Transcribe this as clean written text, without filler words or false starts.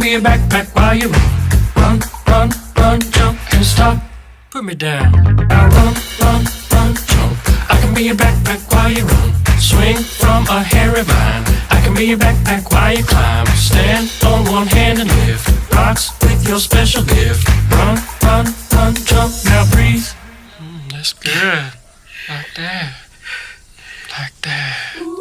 be a backpack while you run, run, run, jump and stop. Put me down. Now run, run, run, jump. I can be a backpack while you run. Swing from a hairy vine. I can be a backpack while you climb. Stand on one hand and lift rocks with your special gift. Run, run, run, jump. Now breathe. That's good. Like that. Like that.